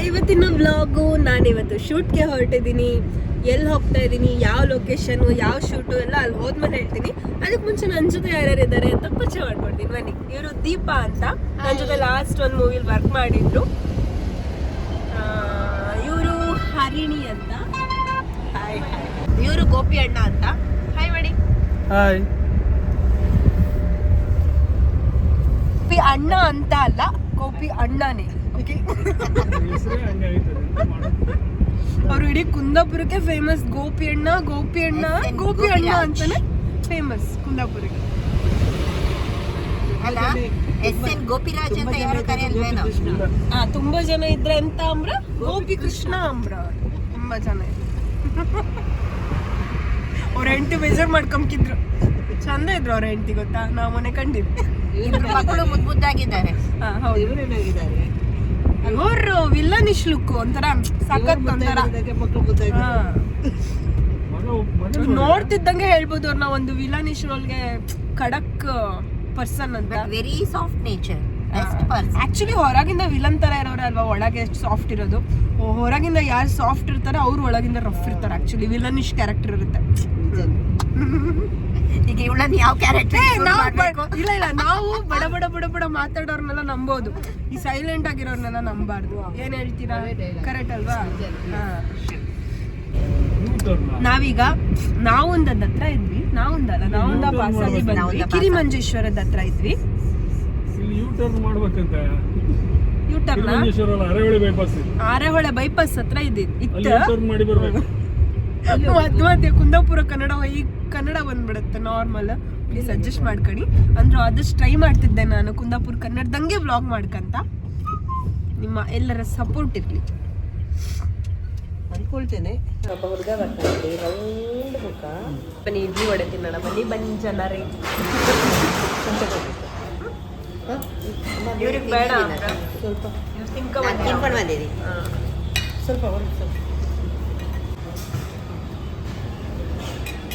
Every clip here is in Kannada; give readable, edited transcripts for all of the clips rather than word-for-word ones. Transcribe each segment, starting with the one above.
ಇವತ್ತಿನ ವ್ಲಾಗು ನಾನಿವತ್ತು ಶೂಟ್ಗೆ ಹೊರಟಿದ್ದೀನಿ. ಎಲ್ಲಿ ಹೋಗ್ತಾ ಇದ್ದೀನಿ, ಯಾವ ಲೊಕೇಶನು, ಯಾವ ಶೂಟು ಎಲ್ಲ ಅಲ್ಲಿ ಹೋದ್ಮೇಲೆ ಹೇಳ್ತೀನಿ. ಅದಕ್ಕೆ ಮುಂಚೆ ನನ್ನ ಜೊತೆ ಯಾರ್ಯಾರು ಇದ್ದಾರೆ ಅಂತ ಪರಿಚಯ ಮಾಡ್ಕೊಡ್ತೀನಿ ಬನ್ನಿ. ಇವರು ದೀಪಾ ಅಂತ, ನನ್ನ ಜೊತೆ ಲಾಸ್ಟ್ ಒಂದು ಮೂವಿಲಿ ವರ್ಕ್ ಮಾಡಿದ್ರು. ಇವರು ಹರಿಣಿ ಅಂತ, ಹಾಯ್ ಹಾಯ್. ಇವರು ಗೋಪಿ ಅಣ್ಣ ಅಂತ, ಹಾಯ್ ಮಾಡಿ. ಹಾಯ್. ಗೋಪಿ ಅಣ್ಣ ಅಂತ ಅಲ್ಲ, ಗೋಪಿ ಅಣ್ಣನೇ. ಅವ್ರು ಇಡೀ ಕುಂದಾಪುರಕ್ಕೆ ಫೇಮಸ್. ಗೋಪಿ ಅಣ್ಣ ಗೋಪಿ ಅಣ್ಣ ಗೋಪಿ ಅಣ್ಣ ಅಂತಾನೆ ಫೇಮಸ್ ಕುಂದಾಪುರಕ್ಕೆ. ಗೋಪಿರಾಜ್ ಅಂತ ಯಾರು ಕರೆಯಲ್ವೇನೋ? ತುಂಬಾ ಜನ ಇದ್ರೆ ಅಂತ ಅಂಬ್ರ ಗೋಪಿ ಕೃಷ್ಣ ಅಂಬ್ರ. ತುಂಬಾ ಜನ ಇದ್ರು. ಅವ್ರ ಹೆಂಡತಿ ಬೇಜಾರ್ ಮಾಡ್ಕೊಂಬಿದ್ರು. ಚಂದ ಇದ್ರು ಅವ್ರ ಹೆಂಡತಿ, ಗೊತ್ತಾ? ನಾವು ಮೊನ್ನೆ ಕಂಡಿದ್ವಿ. ಮಕ್ಕಳು ಮುದ್ದಾಗಿದ್ದಾರೆ. ಇವರು ವಿಲ್ಲನಿಶ್ ಲುಕ್ ಒಂಥರ ಸಖತ್. ಒಂಥರ ನೋಡ್ತಿದ್ದಂಗೆ ಹೇಳ್ಬೋದು ಅವ್ರನ್ನ ಒಂದು ವಿಲ್ಲನಿಶ್ ರೋಲ್ಗೆ ಖಡಕ್ ಪರ್ಸನ್ ಅಂತ. Very soft nature. ಆಕ್ಚುಲಿ ಹೊರಗಿಂದ ವಿಲನ್ ತರ ಇರೋರೆ ಅಲ್ವಾ, ಒಳಗೆ ಎಷ್ಟು ಸಾಫ್ಟ್ ಇರೋದು. ಹೊರಗಿಂದ ಯಾರು ಸಾಫ್ಟ್ ಇರ್ತಾರೆ ಅವ್ರು ಒಳಗಿಂದ ರಫ್ ಇರ್ತಾರೆ. ಆಕ್ಚುಲಿ ವಿಲನಿಶ್ ಕ್ಯಾರೆಕ್ಟರ್ ಇರುತ್ತೆ. ಈಗ ಇವಳನ್ನ ಯಾವ ಕ್ಯಾರೆಕ್ಟರ್? ಇಲ್ಲ ಇಲ್ಲ, ನಾವು ಬಡ ಬಡ ಬಡ ಬಡ ಮಾತಾಡೋರ್ನೆಲ್ಲ ನಂಬೋದು, ಈ ಸೈಲೆಂಟ್ ಆಗಿರೋರ್ನೆಲ್ಲ ನಂಬಾರ್ದು. ಏನ್ ಹೇಳ್ತೀರಾ? ಕರೆಕ್ಟ್ ಅಲ್ವಾ? ನಾವೀಗ ನಾವುಂದದ ಹತ್ರ ಇದ್ವಿ. ನಾವುಂದ ಪಾಸ್ ಆಗಿ ಬಂದ್ವಿ. ಕಿರಿಮಂಜೇಶ್ವರದ ಹತ್ರ ಇದ್ವಿ. ಯೂಟರ್ನ್ ಆರೆಹೊಳೆ ಬೈಪಾಸ್ ಹತ್ರ ಇತ್ತು. ಮಧ್ಯ ಕುಂದಾಪುರ ಕನ್ನಡ, ಈಗ ಕನ್ನಡ ಬಂದ್ಬಿಡುತ್ತೆ ನಾರ್ಮಲ್. ಪ್ಲೀಸ್ ಅಡ್ಜಸ್ಟ್ ಮಾಡ್ಕೊಳ್ಳಿ. ಅಂದ್ರೆ ಆದಷ್ಟು ಟ್ರೈ ಮಾಡ್ತಿದ್ದೆ ನಾನು ಕುಂದಾಪುರ ಕನ್ನಡದಂಗೆ ವ್ಲಾಗ್ ಮಾಡ್ಕಂತ. ನಿಮ್ಮ ಎಲ್ಲರ ಸಪೋರ್ಟ್ ಇರಲಿ ಅನ್ಕೊಳ್ತೇನೆ. ಹುಡುಗ ಬರ್ತಾಯಿದ್ದೆ, ರೌಂಡ್ ಮುಖ. ಬನ್ನಿ ಇಡ್ಲಿ ವಡೆ ತಿನ್ನೋಣ. ಬನ್ನಿ ಜನರೇ. ಇವ್ರಿಗೆ ಬೇಡ ಸ್ವಲ್ಪ ತಿನ್ಕೊಂಡು ಬಂದಿರಿ. ಸ್ವಲ್ಪ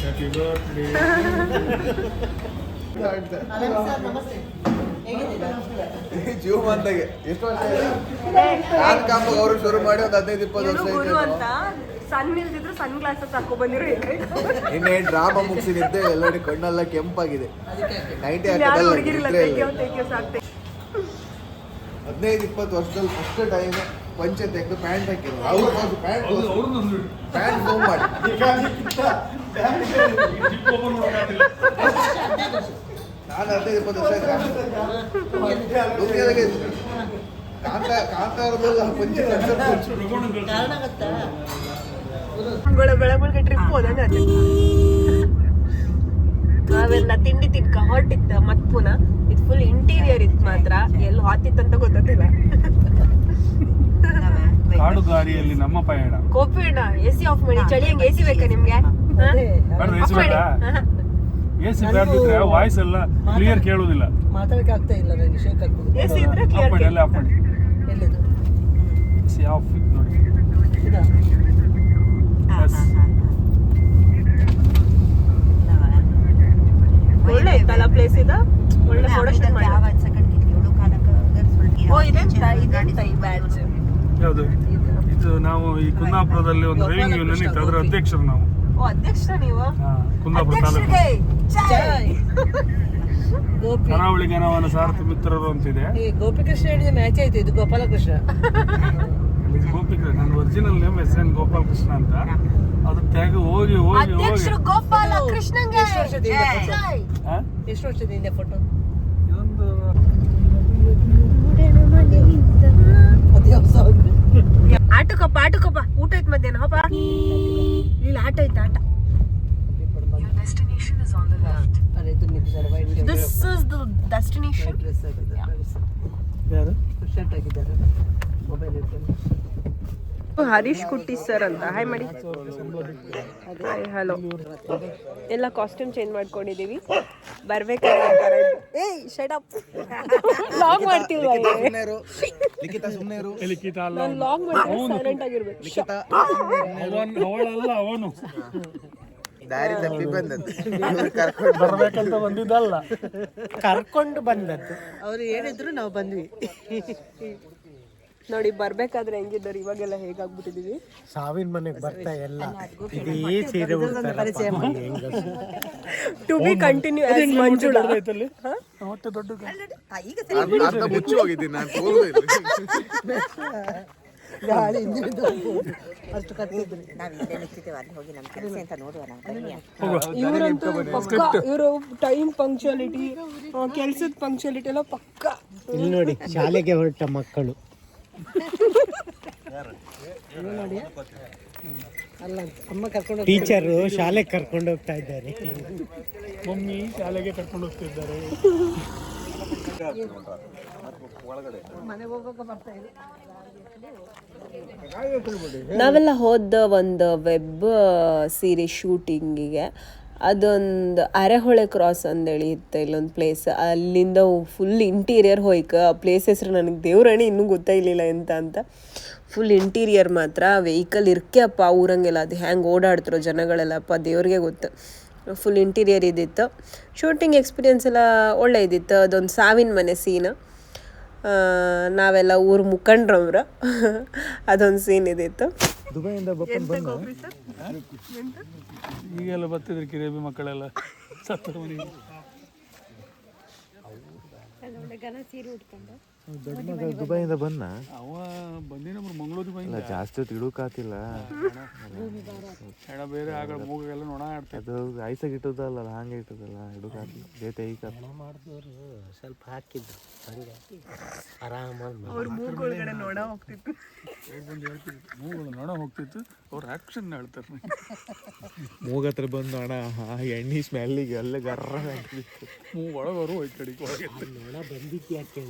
ಹ್ಯಾಪಿ ಬರ್ತ್ಡೇ. ಜೀವಮಾನದಾಗೆ ಎಷ್ಟು ವರ್ಷ ನಾನು ಕಾಂಬ ಅವರು ಶುರು ಮಾಡಿ ಒಂದು 15-20 ವರ್ಷ ಅಂತ ಸನ್ ಇಲ್ದಿದ್ರು ಸನ್ ಗ್ಲಾಸಸ್ ಹಾಕೋ ಬಂದಿರೋ. ಇನ್ನೇ ಡ್ರಾಮಾ ಮುಗಿಸಿ ನಿದ್ದೆ ಎಲ್ಲರೂ ಕಣ್ಣೆಲ್ಲ ಕೆಂಪಾಗಿದೆ. 15-20 ವರ್ಷದಲ್ಲಿ ಫಸ್ಟ್ ಟೈಮ್ ಪಂಚೆ ತೆಗೆದು ಪ್ಯಾಂಟ್ ಹಾಕಿದ್ರು. ಅವ್ರು ಪ್ಯಾಂಟ್ ಫೋನ್ ಮಾಡಿ ನಾನು 15-20 ವರ್ಷ ಕಾಂತಾರದಲ್ಲ ಪಂಚೆ ಬೆಳಗ್ಗೆ ಟ್ರಿಪ್ ಹೋದಂಗ ನಾವೆಲ್ಲ ತಿಂಡಿ ತಿನ್ಕ ಹೊರಟಿತ್ತ. ಮತ್ ಪುನಃ ಇದು ಫುಲ್ ಇಂಟೀರಿಯರ್ ಇತ್ತು, ಮಾತ್ರ ಎಲ್ಲಿ ಹಾತಿತ್ತಂತ ಗೊತ್ತಿಲ್ಲ. ಕಾಡುಗಾರಿಯಲ್ಲಿ ನಮ್ಮ ಪಯಣ. ಕೋಪಿಣ ಎಸಿ ಆಫ್ ಮಾಡಿ. ಚಳಿ ಹಂಗೆ ಎಸಿ ಬೇಕಾ ನಿಮ್ಗೆ? ಎಸಿ ಬೇಡ್ದಿದ್ರೆ ವಾಯ್ಸ್ ಎಲ್ಲ ಕ್ಲಿಯರ್ ಕೇಳುವುದಿಲ್ಲ. ಮಾತಾಡಕ್ಕೆ ಆಗ್ತಾ ಇಲ್ಲ ನನಗೆ. ಶೇಕ್ ಆಗ್ತದೆ. ಎಸಿ ಇದ್ರೆ ಕ್ಲಿಯರ್ ಎಲ್ಲ ಅಪ್ಪಣೆ. ಎಲ್ಲಿದು ಎಸಿ ಆಫ್ ನೋಡಿ. ಇದಾ? ಒಳ್ಳೆ ಇತ್ತಲ್ಲ ಪ್ಲೇಸ್ ಇದು. ಒಳ್ಳೆ ಫೋಟೋಶೂಟ್ ಮಾಡಿ. ಓ ಇದೆಂತ ಈ ಬ್ಯಾಚ್ ಯಾವುದು ಇದು? ನಾವು ಈ ಕುಂದಾಪುರದಲ್ಲಿ ಒಂದು ಡ್ರೈವಿಂಗ್ ಯೂನಿಯನ್ ಇತ್ತು, ಅದರ ಅಧ್ಯಕ್ಷರು ನಾವು. ಓ ಅಧ್ಯಕ್ಷ ನೀವು? ಕುಂದಾಪುರ ತಾಲೂಕು ಕರಾವಳಿ ಜ್ಞಾನವನ ಸಾರಥಿ ಮಿತ್ರರು ಅಂತಿದೆ. ಗೋಪಿಕೃಷ್ಣ ಹೇಳಿದ ಮ್ಯಾಚ್ ಆಯ್ತು. ಇದು ಗೋಪಾಲಕೃಷ್ಣ. ಗೋಪಿಕೃಷ್ಣ ನನ್ನ original name SN Gopal Krishna ಅಂತ. ಅದು ತ್ಯಾಗ ಹೋಗಿ ಹೋಗಿ ಹೋಗಿ ಗೋಪಾಲ ಕೃಷ್ಣಂಗೆ ಎಷ್ಟು ವರ್ಷದಿಂದ ಫೋಟೋ? ಇದೊಂದು ಆಟಕ್ಕಪ್ಪ ಊಟ ಐತ್ ಮಧ್ಯಾಹ್ನ. ಹಬ್ಬ ಇಲ್ಲ, ಆಟ ಐತ ಆಟ. This is the destination. ಯಾರು? ಶರ್ಟ್ ಹಾಕಿದ್ದಾರೆ, ಮೊಬೈಲ್ ಇಟ್ಕೊಂಡು. ಹರೀಶ್ ಕುಟ್ಟಿ ಸರ್ ಅಂತ. ಹಾಯ್ ಮಾಡಿ. Hi hello. ಎಲ್ಲ ಕಾಸ್ಟ್ಯೂಮ್ ಚೇಂಜ್ ಮಾಡ್ಕೊಂಡಿದೀವಿ. ಬರ್ಬೇಕಾದ್ರೆ ಅಂತಾರೆ, ಏಯ್ ಶಟ್ ಅಪ್, ಲಾಗ್ ಮಾಡ್ತೀವಿ. ಲಿಖಿತ ಸುಮ್ಮನೆ ಇರು. ನಾನು ಲಾಗ್ ಮಾಡ್ತೀನಿ, ಸೈಲೆಂಟ್ ಆಗಿರ್ಬೇಕು. ಅವಳಲ್ಲ ಅವನು ದಾರಿ ತಪ್ಪಿ ಬಂದದ್ದು. ಬರ್ಬೇಕಂತ ಬಂದಿದ್ದಲ್ಲ, ಕರ್ಕೊಂಡು ಬಂದದ್ದು. ಅವ್ರು ಹೇಳಿದ್ರು ನಾವು ಬಂದ್ವಿ. ನೋಡಿ ಬರ್ಬೇಕಾದ್ರೆ ಹೆಂಗಿದ್ದಾರೆ, ಇವಾಗೆಲ್ಲ ಹೇಗಾಗ್ಬಿಟ್ಟಿದೀವಿ. ಸಾವಿನ ಮನೆಗೆ ಬರ್ತಾ ಎಲ್ಲ ಇದೇ ಸೀರೆ to be continue as Manjula. ಮತ್ತೆ ದೊಡ್ಡ ಅರ್ಧ ಮುಚ್ಚಿ ಹೋಗಿದ್ದೀನಿ ನಾನು, ತೋರುದಿಲ್ಲ. ಗಾಳಿ ಅಷ್ಟು ಕತ್ತಿದ್ರಿ. ನಾವು ಇಲ್ಲೇ ನಿಂತಿದ್ದೇವೆ, ಅಲ್ಲಿ ಹೋಗಿ ನಮ್ಮ ಕೆಲಸ ಅಂತ ನೋಡುವ ನಾವು. ಬನ್ನಿ. ಇವರಂತೂ ಪಕ್ಕ, ಇವರು ಟೈಮ್ ಪಂಕ್ಚುಯಾಲಿಟಿ, ಕೆಲ್ಸದ ಪಂಕ್ಚುಯಾಲಿಟಿ ಎಲ್ಲ ಪಕ್ಕ. ಇಲ್ಲಿ ನೋಡಿ ಶಾಲೆಗೆ ಹೊರಟ ಮಕ್ಕಳು. ಅಲ್ಲ ಅಮ್ಮ ಕರ್ಕೊಂಡು ಟೀಚರು ಶಾಲೆಗೆ ಕರ್ಕೊಂಡು ಹೋಗ್ತಾ ಇದ್ದಾರೆ. ಮಮ್ಮಿ ಶಾಲೆಗೆ ಕರ್ಕೊಂಡು ಹೋಗ್ತಿದ್ದಾರೆ. ಮನೆಗೆ ಹೋಗೋಕೆ ಬರ್ತಾ ಇದೆ. ನಾವೆಲ್ಲ ಹೋದ ಒಂದು ವೆಬ್ ಸೀರೀಸ್ ಶೂಟಿಂಗಿಗೆ. ಅದೊಂದು ಅರೆಹೊಳೆ ಕ್ರಾಸ್ ಅಂದೇಳಿ ಇತ್ತು ಇಲ್ಲೊಂದು ಪ್ಲೇಸ್. ಅಲ್ಲಿಂದ ಫುಲ್ ಇಂಟೀರಿಯರ್ ಹೋಯ್ಕ. ಆ ಪ್ಲೇಸ್ ಹೆಸರು ನನಗೆ ದೇವ್ರಣಿ ಇನ್ನೂ ಗೊತ್ತಾಗಲಿಲ್ಲ ಎಂತ ಅಂತ. ಫುಲ್ ಇಂಟೀರಿಯರ್ ಮಾತ್ರ ವೆಹಿಕಲ್ ಇರ್ಕೆ ಅಪ್ಪ ಊರಂಗೆಲ್ಲ. ಅದು ಹ್ಯಾಂಗೆ ಓಡಾಡ್ತಿರೋ ಜನಗಳೆಲ್ಲಪ್ಪ ದೇವ್ರಿಗೆ ಗೊತ್ತು. ಫುಲ್ ಇಂಟೀರಿಯರ್ ಇದ್ದಿತ್ತು. ಶೂಟಿಂಗ್ ಎಕ್ಸ್ಪೀರಿಯನ್ಸ್ ಎಲ್ಲ ಒಳ್ಳೆ ಇದ್ದಿತ್ತು. ಅದೊಂದು ಸಾವಿನ ಮನೆ ಸೀನ್. ನಾವೆಲ್ಲ ಊರು ಮುಖಂಡ್ರವ್ರು. ಅದೊಂದು ಸೀನ್ ಇದ್ದಿತ್ತು. ದುಬೈಯಿಂದ ಈಗೆಲ್ಲ ಬರ್ತಿದ್ರು ಕಿರೇಬಿ ಮಕ್ಕಳೆಲ್ಲ ಸತ್ತ ಮನೆಗೆ. ದೊಡ್ಡ ಮಗ ದುಬೈಯಿಂದ ಬಂದ. ಅವ ಬಂದಿನ ಮಂಗಳೂರಿಗೆ ಬಂದ. ಜಾಸ್ತಿ ಹೊತ್ತು ಇಡೋಕಾತಿಲ್ಲ. ಹೆಣ ಬೇರೆ ಆಗ ಮೂಗೆಲ್ಲ ನೊಣ ಆಡ್ತಾ. ಅದು ಐಸಾಗಿ ಇಟ್ಟದಲ್ಲ, ಹಂಗೆ ಇಟ್ಟದಲ್ಲ, ಇಡೋಕಾತಿಲ್ಲ. ಜೊತೆ ಈಗ ಮಾಡಿದವರು ಸ್ವಲ್ಪ ಹಾಕಿದ್ರು ಹಂಗೆ ಆರಾಮಾಗಿ. ಅವ್ರ ಮೂಗೊಳಗಡೆ ನೋಡ ಹೋಗ್ತಿತ್ತು. ಮೂಗಳು ನೊಣ ಹೋಗ್ತಿತ್ತು. ಅವ್ರ ಆಕ್ಷನ್ ಹೇಳ್ತಾರೆ. ಮೂಗತ್ರ ಬಂದು ಅಣ್ಣ ಆ ಎಣ್ಣೆ ಸ್ಮೆಲ್ಲಿಗೆ ಎಲ್ಲ ಗರ್ರ ಮೂಗು ಒಳಗವರು ಈ ಕಡೆಗೆ ಒಳಗೆ. ನೋಡ ಬಂದಿತ್ತು ಯಾಕೆ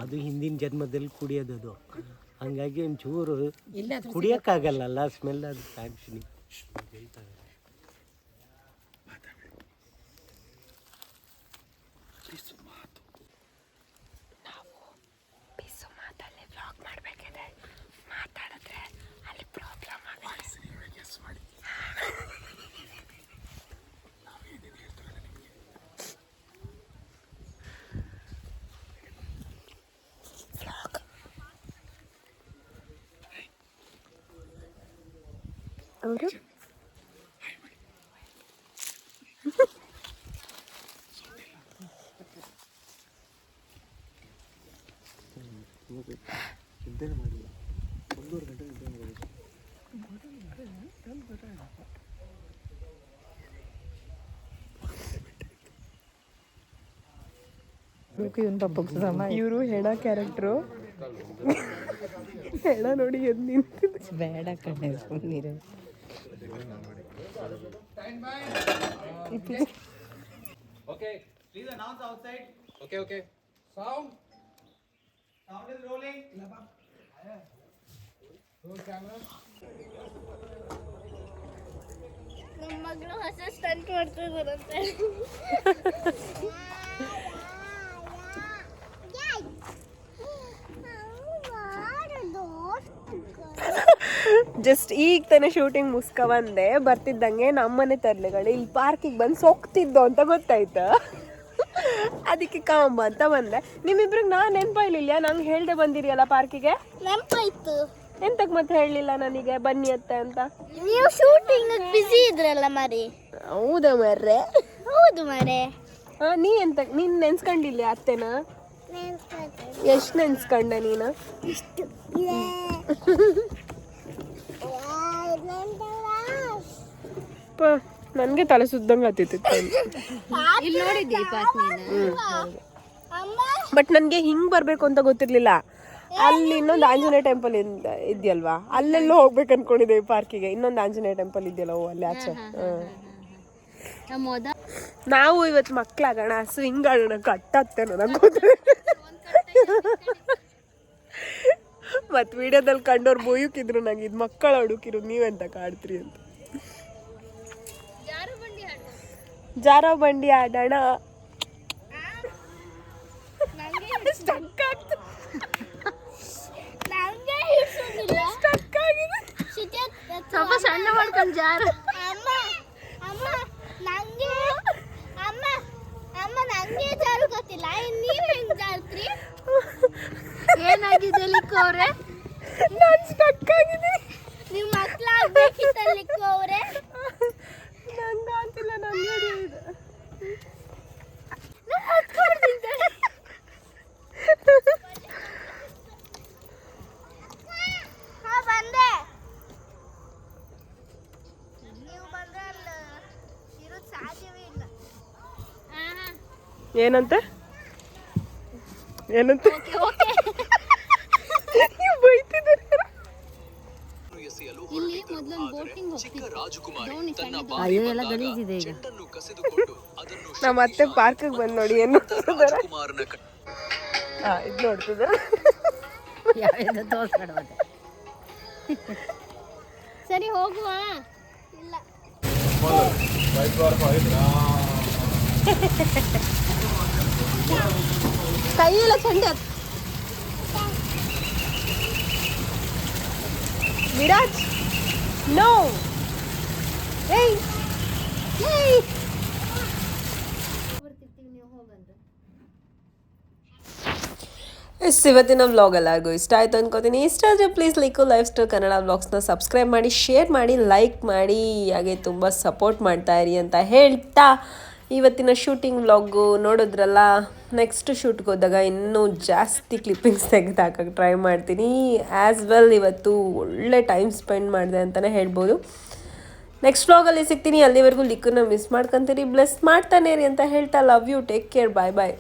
ಅದು ಹಿಂದಿನ ಜನ್ಮದಲ್ಲಿ ಕುಡಿಯೋದು. ಹಂಗಾಗಿ ಒಂಚೂರು ಕುಡಿಯೋಕ್ಕಾಗಲ್ಲ ಸ್ಮೆಲ್. ಅದು ಆ್ಯಕ್ಚುಲಿ ಅವರು ನಿದ್ದೆ ಮಾಡಿಲ್ಲ. 1:30 ಗಂಟೆ ನಿದ್ದೆ ಮಾಡಿಲ್ಲ. ಇವರು ಹೆಣ ಕ್ಯಾರೆಕ್ಟ್ರು. ಹೆಣ ನೋಡಿ ಎದ್ದು ನಿಂತಿದೆ. ಬೇಡ ಕಣೆ ಸುಮ್ಮನಿರು. Okay, please announce outside. Okay. Sound is rolling. Roll camera. ನಮ್ಮ ಮಗಳು ಹೊಸ ಸ್ಟಂಟ್ ಮಾಡ್ತಿದ್ದಾರಂತೆ. ಜಸ್ಟ್ ಈಗ ತಾನೇ ಶೂಟಿಂಗ್ ಮುಸ್ಕ ಬಂದೆ. ಬರ್ತಿದ್ದಂಗೆ ನಮ್ಮನೆ ತರ್ಲೆಗಳು ಇಲ್ಲಿ ಪಾರ್ಕಿಗೆ ಬಂದು ಸೊಕ್ತಿದ್ದು ಅಂತ ಗೊತ್ತಾಯ್ತು. ಅದಕ್ಕೆ ಕಾಂಬ ಅಂತ ಬಂದೆ. ನಿಮ್ಮಿಬ್ರಿಗೆ ನಾನು ನೆನಪಾಯ್ಲಿಲ್ಲ, ನಂಗೆ ಹೇಳ್ದೆ ಬಂದಿರಿಯಲ್ಲ ಪಾರ್ಕಿಗೆ. ನೆನಪಾಯ್ತು. ಎಂತಕ್ ಮತ್ತೆ ಹೇಳಲಿಲ್ಲ ನನಗೆ ಬನ್ನಿ ಅತ್ತೆ ಅಂತ? ನೀವು ಶೂಟಿಂಗ್ ಬಿಸಿ ಇದ್ರಲ್ಲ ಮಾರಿ. ಹೌದಾ ಮರ್ರೆ? ಹೌದು ಮಾರೆ. ನೀ ಎಂತ ನೀನ್ ನೆನ್ಸ್ಕೊಂಡಿಲ್ಲ ಅತ್ತೆನ? ಎಷ್ಟು ನೆನ್ಸ್ಕೊಂಡ ನೀನು? ನನ್ಗೆ ತಲೆ ಸುದ್ದಂಗೆ ಹತ್ತಿತ್ತು. ಇಲ್ಲಿ ನೋಡಿದ್ದೆ ಬಟ್ ನನ್ಗೆ ಹಿಂಗ್ ಬರ್ಬೇಕು ಅಂತ ಗೊತ್ತಿರ್ಲಿಲ್ಲ. ಅಲ್ಲಿ ಇನ್ನೊಂದು ಆಂಜನೇಯ ಟೆಂಪಲ್ ಇದೆಯಲ್ವಾ, ಅಲ್ಲೆಲ್ಲೋ ಹೋಗ್ಬೇಕು ಅನ್ಕೊಂಡಿದ್ದೆ ಪಾರ್ಕಿಗೆ. ಇನ್ನೊಂದು ಆಂಜನೇಯ ಟೆಂಪಲ್ ಇದೆಯಲ್ಲ ಅಲ್ಲಿ ಆಚೆ. ನಾವು ಇವತ್ತು ಮಕ್ಳಾಗೋಣ, ಸ್ವಿಂಗ್ ಆಡೋಣ, ಕಟ್ಟತ್ತೇನೋ ನಂಗೆ ಗೊತ್ತಿಲ್ಲ. ಮತ್ ವಿಡಿಯೋದಲ್ಲಿ ಕಂಡೋರು ಬೋಯುಕಿದ್ರು ನಂಗೆ, ಇದು ಮಕ್ಕಳ ಹುಡುಕಿರು ನೀವೆಂತ ಕಾಡ್ತೀರಿ ಅಂತ. ಜಾರೋ ಬಂಡಿ ಆಡೋಣ. ಸ್ವಲ್ಪ ಸಣ್ಣ ಮಾಡ್ಕೊಂಡು ಜಾರ. ಅಮ್ಮ ಅಮ್ಮ ನಂಗೆ ಅಮ್ಮ ಅಮ್ಮ ನಂಗೆ ಜಾರು ಗೊತ್ತಿಲ್ಲ, ನೀವು ಹೆಂಗ್ ಜಾರ್ತ್ರಿ? ಏನಾಯ್ತು? ಆಗಿದೆ ಲಿಕ್ಕು ಅವ್ರೆ. ನಾನು ಸ್ಟಕ್ ಆಗಿದ್ದೀನಿ. ನೀವು ಮಕ್ಕಳಾಗಬೇಕಿತ್ತ ಲಿಕ್ಕು ಅವ್ರೆ. ನಂಗೆ ಆಗ್ತಿಲ್ಲ, ನಂಗೆ ಹಿಡಿಯೋದು. ಹಾ ಬಂದೆ. ನೀವು ಬಂದ್ರೆ ಅಲ್ಲ ಇರೋದು ಸಾಧ್ಯವೇ ಇಲ್ಲ. ಏನಂತೆ ಓಕೆ ಬೈತಿದ್ದಾರೆ. ಇಲ್ಲಿ ಮೊದಲೊಂದು ಬೋಟಿಂಗ್ ಹೋಗ್ತಿತ್ತು. ಅಯ್ಯೋ ಎಲ್ಲ ಗಲೀಜಿದೆ ಈಗ. ನಮ್ಮ ಅತ್ತೆ ಪಾರ್ಕಿಗೆ ಬಂದು ನೋಡಿ ಏನು ನೋಡ್ತಿದ್ದಾರೆ. ಇದು ನೋಡ್ತಿದ್ದಾರೆ. ಯಾವ್ದು ತೋರ್ಸ್ಕೊಡೋದೆ. ಸರಿ ಹೋಗುವ. ಇಲ್ಲ ಕೈಯೆಲ್ಲ ಚಂಡೆ. ವಿರಾಜ್ ನೋ. ಏಯ್ ಏಯ್ ಇವತ್ತಿನ ವ್ಲಾಗ್ ಎಲ್ಲರಿಗೂ ಇಷ್ಟ ಆಯಿತು ಅನ್ಕೋತೀನಿ. ಇಷ್ಟ ಆದರೆ ಪ್ಲೀಸ್ ಲೈಫ್ ಸ್ಟೈಲ್ ಕನ್ನಡ ವ್ಲಾಗ್ಸ್ನ ಸಬ್ಸ್ಕ್ರೈಬ್ ಮಾಡಿ, ಶೇರ್ ಮಾಡಿ, ಲೈಕ್ ಮಾಡಿ, ಹಾಗೆ ತುಂಬ ಸಪೋರ್ಟ್ ಮಾಡ್ತಾಯಿರಿ ಅಂತ ಹೇಳ್ತಾ ಇವತ್ತಿನ ಶೂಟಿಂಗ್ ವ್ಲಾಗು ನೋಡಿದ್ರಲ್ಲ. ನೆಕ್ಸ್ಟ್ ಶೂಟ್ಗೆ ಹೋದಾಗ ಇನ್ನೂ ಜಾಸ್ತಿ ಕ್ಲಿಪ್ಪಿಂಗ್ಸ್ ತೆಗೆದು ಹಾಕೋಕ್ಕೆ ಟ್ರೈ ಮಾಡ್ತೀನಿ. ಆ್ಯಸ್ ವೆಲ್ ಇವತ್ತು ಒಳ್ಳೆ ಟೈಮ್ ಸ್ಪೆಂಡ್ ಮಾಡಿದೆ ಅಂತಲೇ ಹೇಳ್ಬೋದು. ನೆಕ್ಸ್ಟ್ ವ್ಲಾಗಲ್ಲಿ ಸಿಗ್ತೀನಿ. ಅಲ್ಲಿವರೆಗೂ ಲಿಕ್ಕನ್ನ ಮಿಸ್ ಮಾಡ್ಕೊತೀರಿ. ಬ್ಲೆಸ್ ಮಾಡ್ತಾನೆ ರೀ ಅಂತ ಹೇಳ್ತಾ love you, take care, bye bye.